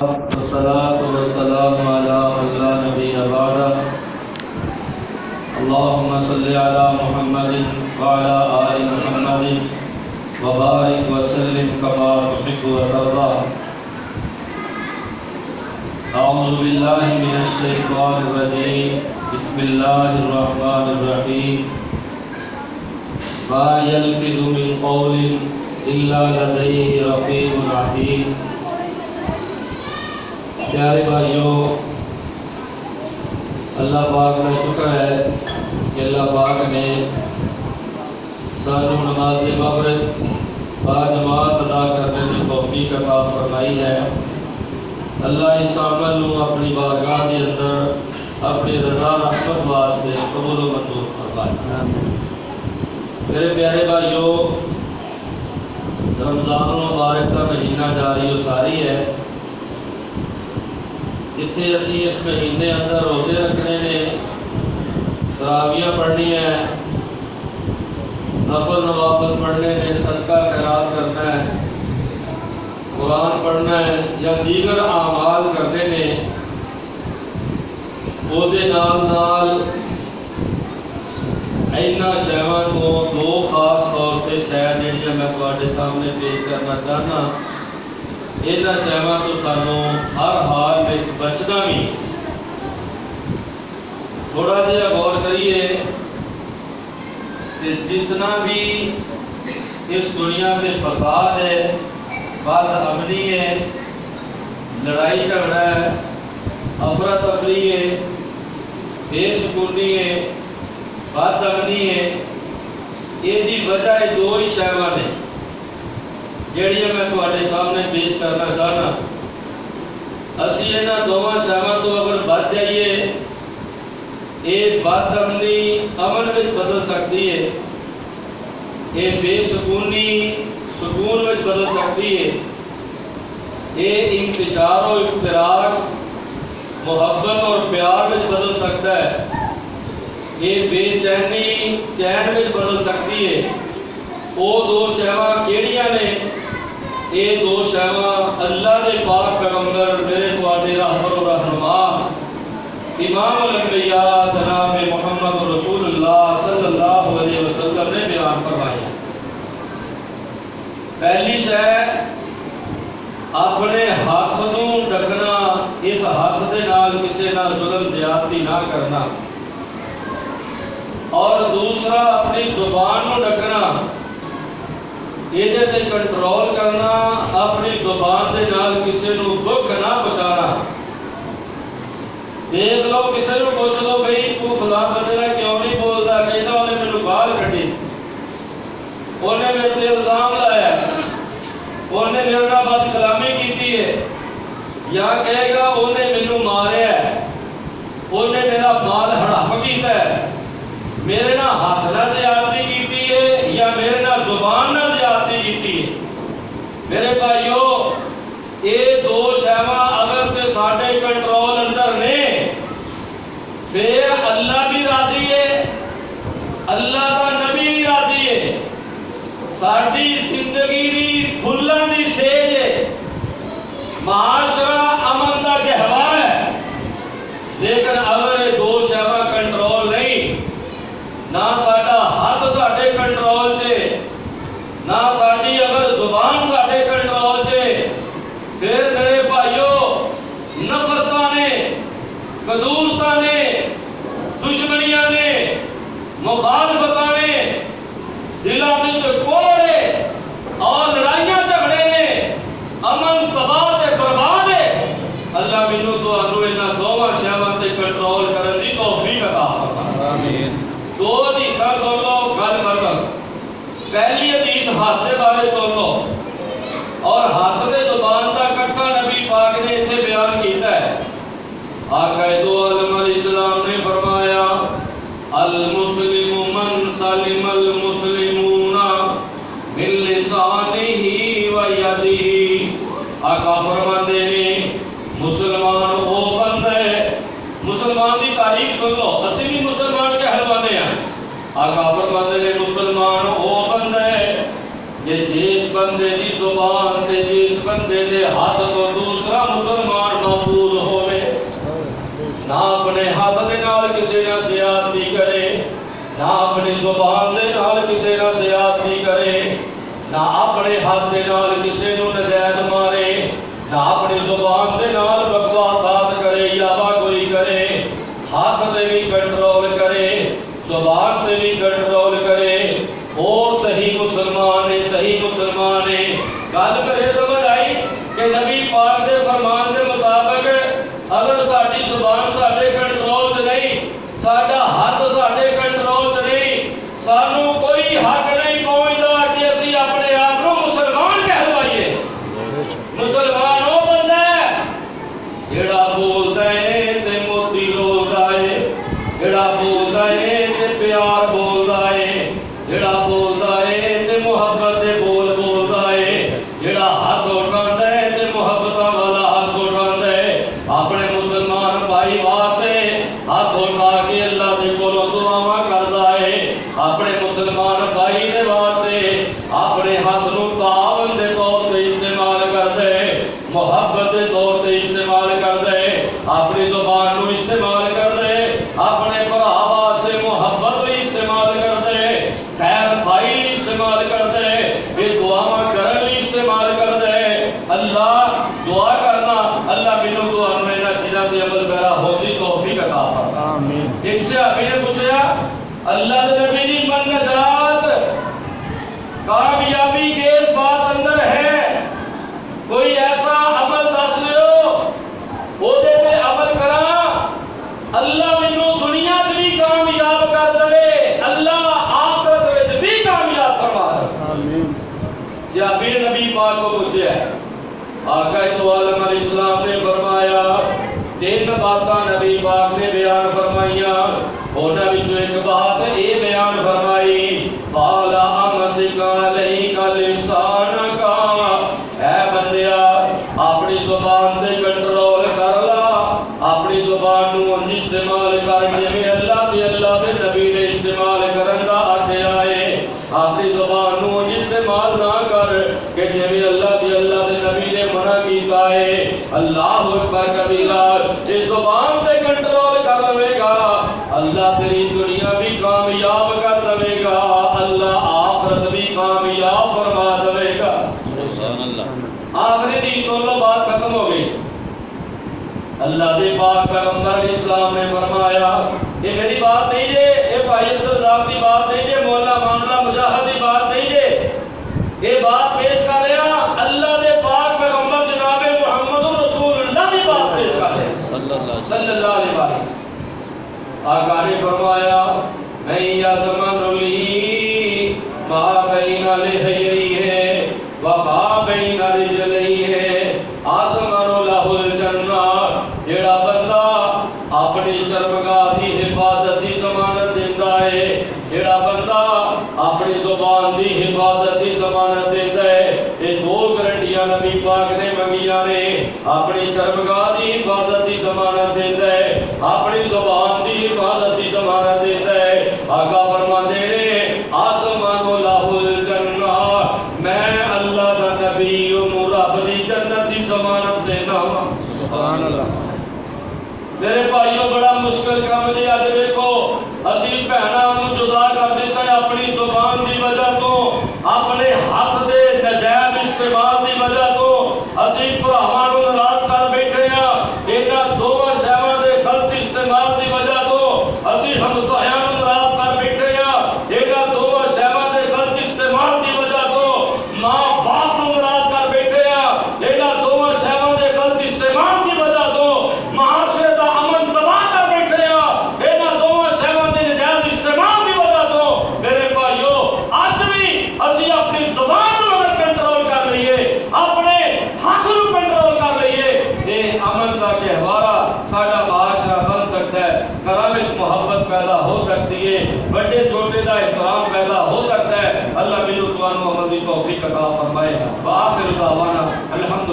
والصلاة والسلام على من لا نبي بعده اللهم صل على محمد وعلى آل محمد وبارك وسلم كما تحب وترضى. أعوذ بالله من الشيطان الرجيم. بسم الله الرحمن الرحيم. ما يلفظ من قول إلا لديه رقيب عتيد. پیارے بھائیوں، اللہ پاک کا شکر ہے کہ اللہ پاک نے سانو نماز مغرب باجماعت ادا کرنے کی توفیق عطا فرمائی ہے۔ اللہ اس عمل کو اپنی بارگاہ کے اندر اپنی رضا رحمت واسطے قبول و منظور فرمائے۔ میرے پیارے بھائیوں، رمضان المبارک کا مہینہ جاری و ساری ہے۔ جتنے اسی اس مہینے اندر روزے رکھنے نے، تراویح پڑھنی ہے، نفل نوافل پڑھنے نے، صدقہ خیرات کرنا ہے، قرآن پڑھنا ہے یا دیگر اعمال کرنے نے، روزے نال اینا شہواں کو دو خاص طور پہ شاید جہاں میں تواڈے سامنے پیش کرنا چاہنا۔ اینا شہواں تو سانو ہر حال میں بچنا بھی۔ تھوڑا جہا غور کریے کہ جتنا بھی اس دنیا میں فساد ہے، بد امنی ہے، لڑائی جھگڑا ہے، افراتفری ہے، بے سکونی ہے، بد امنی ہے، یہ دی وجہ دو ہی شہواں نے جہڑیاں میں تواڈے سامنے پیش کرنا چاہنا۔ اسی انہاں دوواں شہواں تو اگر بچ جائیے، یہ بد امنی امن وچ بدل سکتی ہے، یہ بے سکونی سکون وچ بدل سکتی ہے، یہ انتشار و افتراق محبت اور پیار وچ بدل سکتا ہے، یہ بے چینی چین وچ بدل سکتی ہے۔ وہ دو شہواں کیڑیاں نے؟ یہ دو شہواں اللہ دے پاک پیغمبر میرے تواڈے رہبر و رہنما امام الانبیاء جناب محمد رسول اللہ صلی اللہ علیہ وسلم نے بیان فرمائی۔ پہلی شے اپنے ہاتھ نوں ڈکنا، اس ہاتھ دے نال کسے نال ظلم زیادتی نہ کرنا، اور دوسرا اپنی زبان نوں ڈکنا، یہ کنٹرول کرنا، اپنی زبان دے نال کسی نو دکھ نہ پہنچانا۔ دیکھ لو کسی نو پوچھ لو بھئی تو فلاں بندہ کیوں نہیں بولتا، کہتا انہیں مینوں گال کڈی، انہیں میرے تے الزام لایا، انہیں میرے نال بد کلامی کیتی ہے، یا کہے گا انہیں مینوں ماریا ہے، انہیں میرا مال ہڑپ کیتا ہے، میرے نال ہاتھ نال زیادتی کیتی ہے یا میرے نال زبان نال زیادتی کیتی ہے۔ میرے بھائیو، یہ دو شہواں اگر تے ساڈے کنٹرول اندر نے، پھر اللہ بھی راضی ہے، اللہ کا نبی بھی راضی ہے، ساڈی زندگی دی پھلاں دی سیج ہے، معاشرہ امن دا گہوارہ ہے۔ لیکن اگر یہ دو شہواں کنٹرول نہیں، نہ ساڈا ہاتھ ساڈے کنٹرول سے، نہ ساڈی اگر زبان ساڈے کنٹرول سے، پھر میرے بھائیو نفرتاں نے، قدورتاں نے، دشمنیاں نے، مخالفتاں نے، دلاں وچ کوڑے اور لڑائیاں جھگڑے نے، امن تباہ تے برباد ہے۔ اللہ مینوں تانوں انہاں دوواں شہواں تے کنٹرول کرن دی توفیق عطا فرمائے۔ آمین۔ دو حدیثاں سن لو، گل ختم۔ پہلی حدیث ہاتھ کے بارے سن لو، اور ہاتھ کے زبان کا کٹھا نبی پاک نے اتنے بیان کیتا ہے۔ آقا دو عالم الاسلام نے فرمایا، المسلم من سلم المسلمون من لسانہ و یدہ۔ آقا فرماتے ہیں مسلمان وہ بندہ ہے، مسلمان کی تعریف سن لو، اسی بھی مسلمان کہلوانے ہیں۔ آقا فرماتے ہیں مسلمان وہ بندہ ہے کہ جس بندے دی زبان تے جس بندے دے ہاتھ تو دوسرا مسلمان نہ زیادتی کرے، نہ اپنی زبان دے نال کسے نہ زیادتی کرے، نہ اپنے ہاتھ دے نال کسے نو نجائز مارے، نہ اپنی زبان دے نال بکواسات کرے یا کوئی کرے، ہاتھ دے بھی کنٹرول کرے، زبان دے بھی کنٹرول کرے، وہ صحیح مسلمان ہے، صحیح مسلمان ہے۔ گل کرے سمجھ آئی کہ نبی پاک دے فرمان کے مطابق اگر ساری زبان ساڈے کنٹرول چ نہیں، ساڈا ہاتھ ساڈے کنٹرول چ نہیں، سانو کوئی حق نہیں پہنچتا کہ اسی اپنے آپ کو مسلمان کہلوائیے۔ مسلمان وہ بندہ ہے جڑا بولتا ہے تے موتی رولتا ہے، جڑا بولتا ہے تے پیار بولتا ہے، جڑا بولتا ہے تے محبت دے بول بولتا ہے، جڑا ہاتھ اٹھاتا ہے تے محبتاں والا ہاتھ اٹھاتا ہے، اپنے مسلمان بھائی واسطے ہاتھ اٹھا کے اللہ دے کولوں دعاواں کردا ہے، اپنے مسلمان بھائی دے واسطے اپنے ہاتھ نو تعاون دے طور تے استعمال کردا ہے، محبت دے طور تے استعمال کردا ہے، اپنی زبان نو استعمال کردا ہے، اپنے بھرا واسطے محبت لئی استعمال کردا ہے، خیر خائی لئی استعمال کردا ہے، یہ دعاواں کرن لئی استعمال کردا ہے۔ اللہ دعا کرنا، اللہ مینوں تانوں انہاں چیزاں تے عمل کرا ہوندی توفیق عطا فرما۔ آمین۔ ایک صحابی نے پوچھا اللہ دے نبی دی من نجات کامیابی کے اس بات اندر ہے، کوئی ایسا عمل دس لیو وہ دے تے عمل کرا، اللہ مینوں دنیا چ بھی کامیاب کر دے، اللہ آخرت وچ بھی کامیاب فرما دے۔ آمین۔ صحابی نے نبی پاک کو پوچھا، آقا تو عالم علیہ السلام نے فرمایا 3 باتاں نبی پاک نے بیان فرمائیاں، انہاں وچوں ایک بات یہ بیان فرمائی قال امسک علیک لسانک، اے بندیا اپنی زبان دے کنٹرول کر لا، اپنی زبان نو انج استعمال کر جویں اللہ دے نبی نے استعمال کرن دا آکھیا ہے، اپنی زبان نو انج استعمال نہ کر کہ جویں اللہ دے نبی نے منع کیتا ہے۔ اللہ اکبر کبیرہ، اس زبان تے کنٹرول کر لوے گا اللہ تیری دنیا بھی کامیاب کر دے گا، اللہ آخرت بھی کامیاب فرما دے گا۔ سبحان اللہ۔ آخری دی سن لو، بات ختم ہو گئی۔ اللہ دے پاک پیغمبر علیہ السلام نے فرمایا، یہ میری بات نہیں جے، یہ بھائی عبدالرزاق دی بات نہیں جے، مولانا ماننا مجاہد دی بات نہیں جے، یہ بات پیش کر رہے ہیں اللہ دے پاک پیغمبر جناب محمد رسول اللہ دی بات پیش کر رہے ہیں صلی اللہ علیہ وسلم۔ آقا نے فرمایا میں یضمن لی ما بین لحییہ وما بین رجلیہ اضمن لہ الجنہ، جیڑا بندہ اپنی شرمگاہ دی حفاظت دی ضمانت دیندا ہے، جیڑا بندہ اپنی زبان دی حفاظت دی ضمانت دیندا ہے، یہ 2 گارنٹیاں نبی پاک نے منگیاں نے، اپنی شرمگاہ دی حفاظت دی ضمانت دیندا ہے، اپنی زبان دی حفاظت دی ضمانت دیندا ہے۔ آقا فرماندے نے اضمن لہ الجنہ، میں اللہ دا نبی ہوں، رب دی جنت دی ضمانت دینا ہوں۔ سبحان اللہ۔ میرے بھائیوں بڑا مشکل کام جی، اج دیکھو اسی بہناں نوں جدا کر دیتا ہے اپنی زبان دی وجہ تو، اپنے ہاتھ دے نجائز استعمال دی وجہ تو، اسی بھراواں نوں ناراض کر بیٹھے ہاں انہاں 2 شیواں دے غلط استعمال دی وجہ تو، اسی ہمسایاں نوں ناراض کر بیٹھے ہاں انہاں 2 شیواں دے غلط استعمال دی وجہ تو، ماں باپ نوں ناراض کر بیٹھے ہاں انہاں 2 شیواں دے غلط استعمال دی وجہ تو، معاشرے دا امن تباہ کر بیٹھے ہاں انہاں 2 شیواں دے نجائز استعمال دی وجہ تو۔ میرے بھائیو اج بھی اسی اپنی زبان نوں اگر کنٹرول کر لئیے، اپنے ہاتھ نوں کنٹرول کر لئیے، یہ امن دا گہوارہ ساڈا معاشرہ بن سکتا ہے، گھراں وچ محبت پیدا ہو سکتی ہے، بڑے چھوٹے دا احترام پیدا ہو سکتا ہے۔ اللہ مینوں تانوں عمل دی توفیق عطا فرمائے۔ وآخر دعوانا الحمد